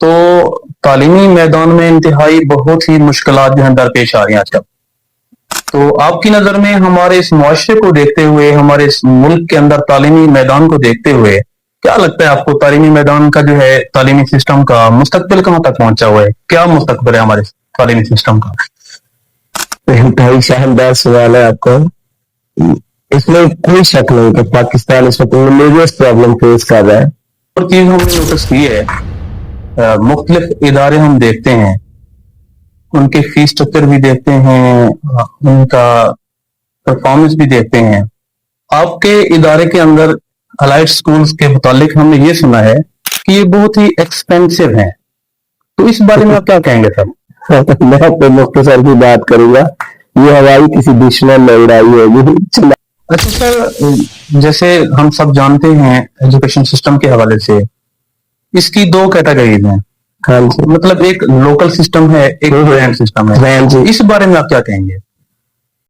تو تعلیمی میدان میں انتہائی بہت ہی مشکلات جو ہیں درپیش آ رہی ہیں آج کل. تو آپ کی نظر میں ہمارے اس معاشرے کو دیکھتے ہوئے، ہمارے اس ملک کے اندر تعلیمی میدان کو دیکھتے ہوئے کیا لگتا ہے آپ کو، تعلیمی میدان کا جو ہے تعلیمی سسٹم کا مستقبل کہاں تک پہنچا ہوا ہے؟ کیا مستقبل ہے ہمارے تعلیمی سسٹم کا؟ انتہائی شاندار سوال ہے آپ کا. اس میں کوئی شک نہیں کہ پاکستان اس وقت میجر پرابلم فیس کر رہا ہے. اور چیز ہم نے نوٹس کی ہے، مختلف ادارے ہم دیکھتے ہیں، ان کے فیس اسٹرکچر بھی دیکھتے ہیں، ان کا پرفارمنس بھی دیکھتے ہیں. آپ کے ادارے کے اندر الائٹ سکولز کے متعلق ہم نے یہ سنا ہے کہ یہ بہت ہی ایکسپینسو ہیں، تو اس بارے میں آپ کیا کہیں گے سر؟ میں اپنے مختصر کی بات کروں گا. یہ ہماری کسی دشمن لڑائی ہوگی. اچھا سر، جیسے ہم سب جانتے ہیں ایجوکیشن سسٹم کے حوالے سے اس کی دو کیٹیگریز ہیں. مطلب ایک لوکل سسٹم ہے، ایک گرینڈ سسٹم ہے. اس بارے میں آپ کیا کہیں گے؟